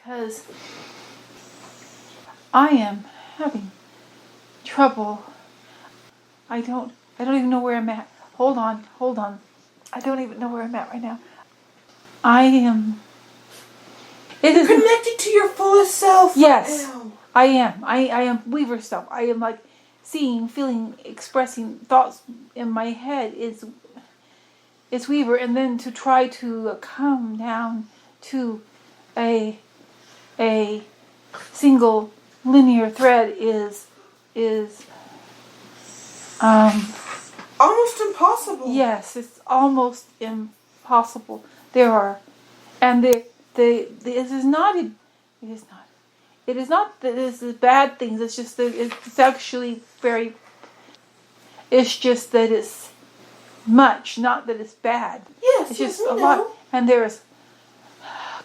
because I am having trouble. I don't even know where I'm at. Hold on. I don't even know where I'm at right now. I am... It is connected to your fullest self. Yes, right now. I am. I am Weaver self. I am like seeing, feeling, expressing thoughts in my head is Weaver, and then to try to come down to a single linear thread is almost impossible. Yes, it's almost impossible. There are, and it is not that this is bad things. It's just that it's actually very. It's just that it's much, not that it's bad. Yes, it's just a lot, and there's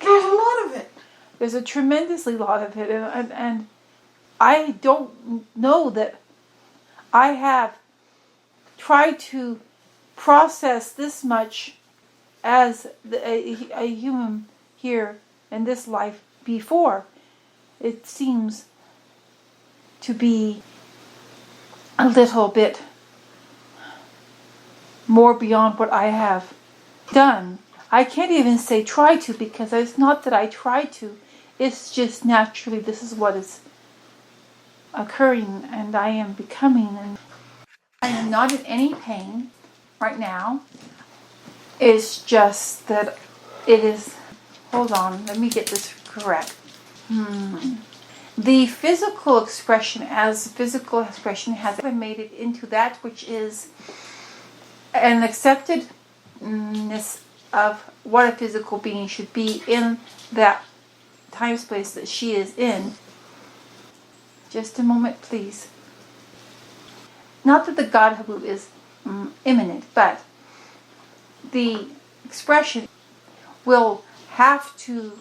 a lot of it. There's a tremendously lot of it, and I don't know that I have tried to process this much as a human here in this life before. It seems to be a little bit more beyond what I have done. I can't even say try to, because it's not that I try to. It's just naturally this is what is occurring, and I am becoming. And I am not in any pain right now. It's just that it is... Hold on, let me get this correct. The physical expression, as physical expression, has made it into that which is an acceptedness of what a physical being should be in that time space that she is in. Just a moment, please. Not that the Godhood is imminent, but the expression will have to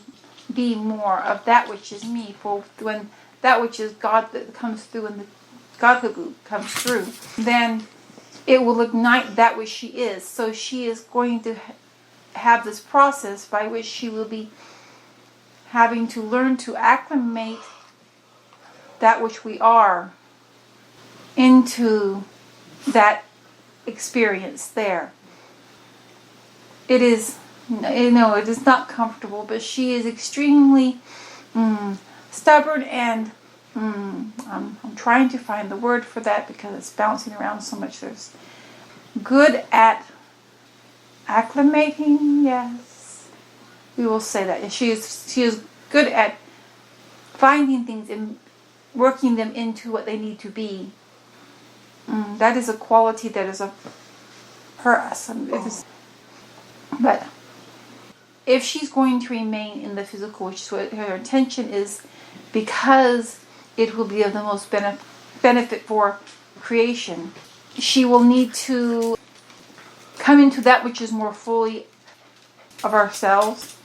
be more of that which is me, for when that which is God that comes through and the Godhood comes through, then it will ignite that which she is. So she is going to have this process by which she will be having to learn to acclimate that which we are into that experience there. It is, it is not comfortable, but she is extremely stubborn, and I'm trying to find the word for that because it's bouncing around so much. There's good at acclimating, yes. We will say that. She is good at finding things and working them into what they need to be. That is a quality that is of her. But if she's going to remain in the physical, which is what her intention is, because it will be of the most benefit for creation, she will need to come into that which is more fully of ourselves.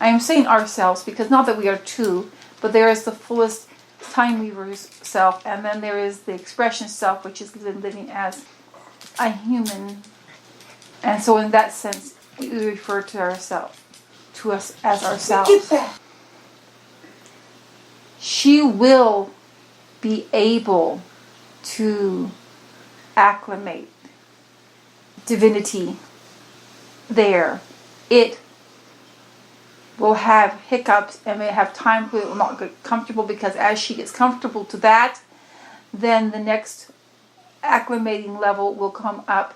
I am saying ourselves because not that we are two, but there is the fullest time weaver's self, and then there is the expression self, which is living as a human. And so in that sense, we refer to ourselves, to us as ourselves. Get that. She will be able to acclimate divinity there. It will have hiccups and may have time where it will not get comfortable, because as she gets comfortable to that, then the next acclimating level will come up.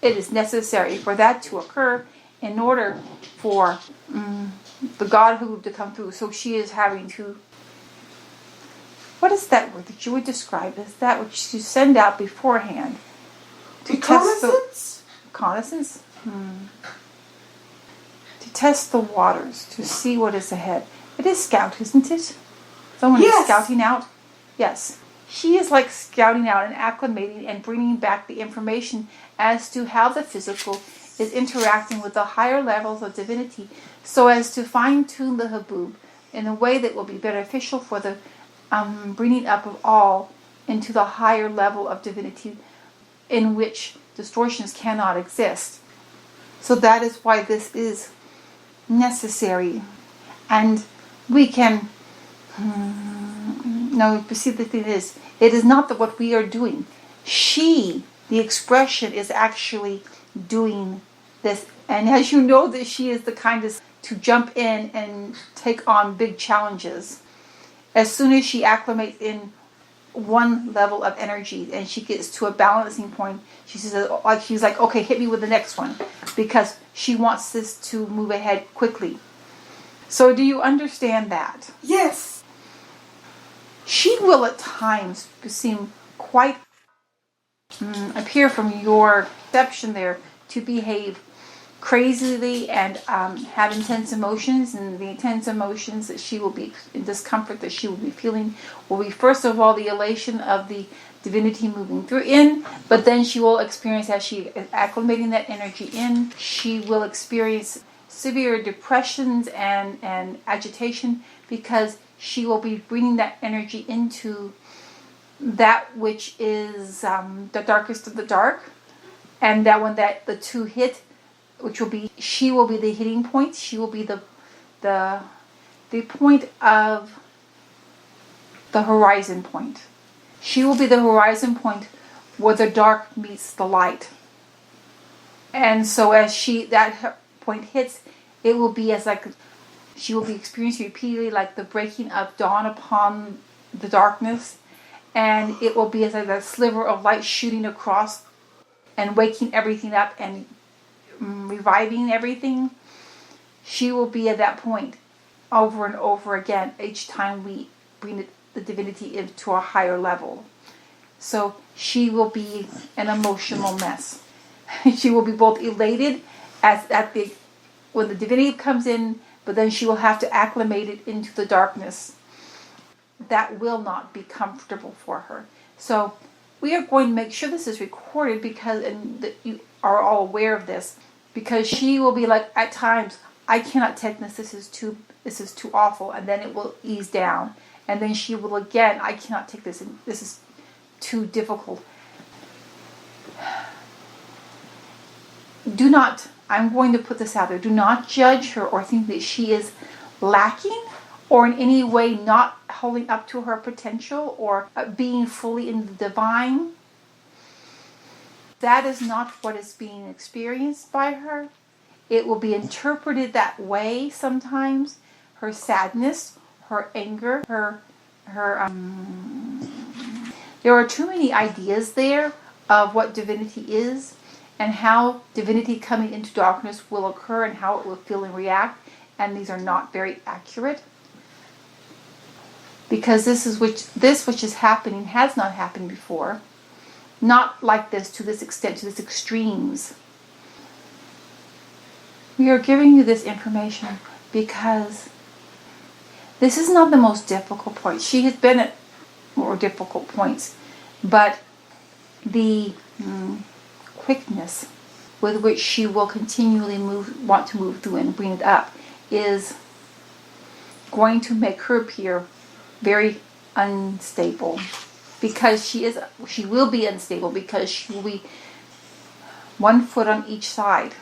It is necessary for that to occur in order for the Godhood to come through. So she is having to... What is that word that you would describe as that which you send out beforehand? Reconnaissance? Reconnaissance? To test the waters, to see what is ahead. It is scout, isn't it? Someone is scouting out? Yes. She is like scouting out and acclimating and bringing back the information as to how the physical is interacting with the higher levels of divinity, so as to fine-tune the haboob in a way that will be beneficial for the bringing up of all into the higher level of divinity, in which distortions cannot exist. So that is why this is necessary. And we can, no, but see, the thing is, it is not that what we are doing. She, the expression, is actually doing this. And as you know, that she is the kind of to jump in and take on big challenges. As soon as she acclimates in one level of energy and she gets to a balancing point, she says, like, she's like, okay, hit me with the next one, because she wants this to move ahead quickly. So do you understand that? Yes. She will at times seem quite, appear from your perception there, to behave crazily and have intense emotions. And the intense emotions that she will be, discomfort that she will be feeling, will be first of all the elation of the divinity moving through in, but then she will experience, as she is acclimating that energy in, she will experience severe depressions and agitation, because she will be bringing that energy into that which is the darkest of the dark. And that when that the two hit, which will be, she will be the hitting point. She will be the point of the horizon point. She will be the horizon point where the dark meets the light. And so as that point hits, it will be as like, she will be experiencing repeatedly like the breaking of dawn upon the darkness. And it will be as like a sliver of light shooting across and waking everything up and reviving everything. She will be at that point over and over again each time we bring the divinity into a higher level. So she will be an emotional mess. She will be both elated when the divinity comes in, but then she will have to acclimate it into the darkness. That will not be comfortable for her. So we are going to make sure this is recorded, because, and that you are all aware of this, because she will be like, at times, I cannot take this. This is too awful, and then it will ease down, and then she will again, I cannot take this, and this is too difficult. Do not, I'm going to put this out there, do not judge her or think that she is lacking or in any way not holding up to her potential or being fully in the divine. That is not what is being experienced by her. It will be interpreted that way sometimes. Her sadness, her anger, there are too many ideas there of what divinity is and how divinity coming into darkness will occur and how it will feel and react. And these are not very accurate. Because this which is happening has not happened before. Not like this, to this extent, to this extremes. We are giving you this information because this is not the most difficult point. She has been at more difficult points, but the quickness with which she will continually want to move through and bring it up is going to make her appear very unstable, because she will be unstable, because she will be one foot on each side,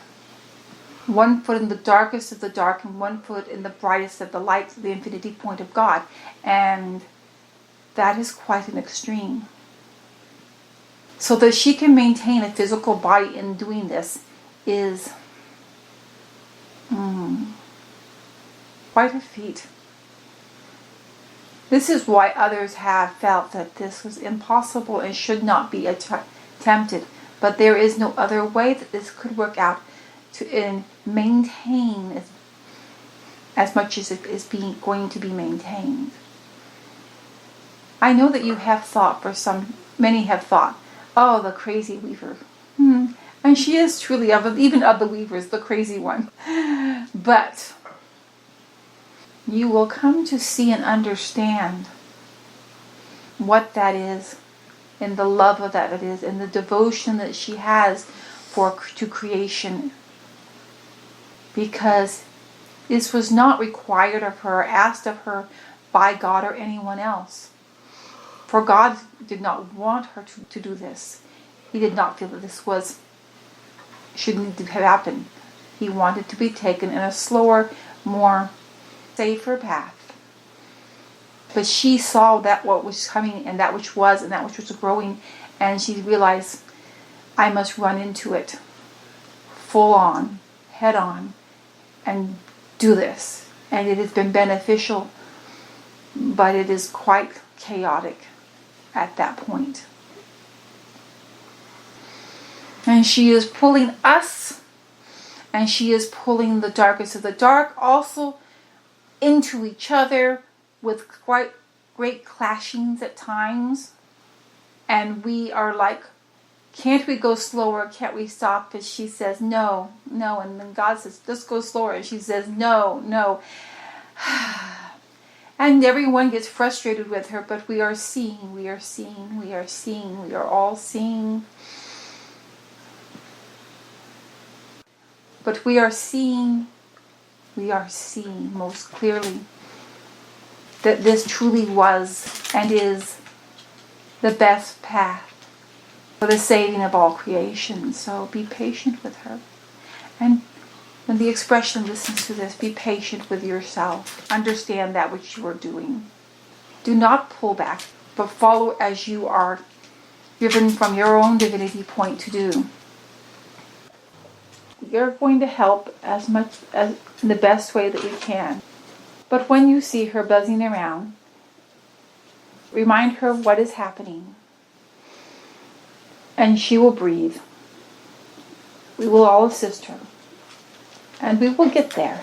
one foot in the darkest of the dark and one foot in the brightest of the light, the infinity point of God, and that is quite an extreme. So that she can maintain a physical body in doing this is quite a feat. This is why others have felt that this was impossible and should not be attempted. But there is no other way that this could work out to maintain as much as it is going to be maintained. I know that you have thought, many have thought, oh, the crazy weaver. And she is truly, even of the weavers, the crazy one. But you will come to see and understand what that is, and the love of that it is, and the devotion that she has to creation. Because this was not required of her, asked of her by God or anyone else. For God did not want her to do this. He did not feel that this shouldn't have happened. He wanted to be taken in a slower, more safer path. But she saw that what was coming, and that which was, and that which was growing, and she realized, I must run into it full on, head on, and do this. And it has been beneficial, but it is quite chaotic at that point. And she is pulling us, and she is pulling the darkest of the dark also into each other with quite great clashings at times. And we are like, can't we go slower? Can't we stop? And she says, no, no. And then God says, let's go slower. And she says, no, no. And everyone gets frustrated with her, but we are seeing, we are seeing, we are seeing, we are all seeing. But we are seeing most clearly that this truly was and is the best path for the saving of all creation. So be patient with her. And when the expression listens to this, be patient with yourself. Understand that which you are doing. Do not pull back, but follow as you are driven from your own divinity point to do. You're going to help as much as in the best way that we can. But when you see her buzzing around, remind her of what is happening. And she will breathe. We will all assist her. And we will get there.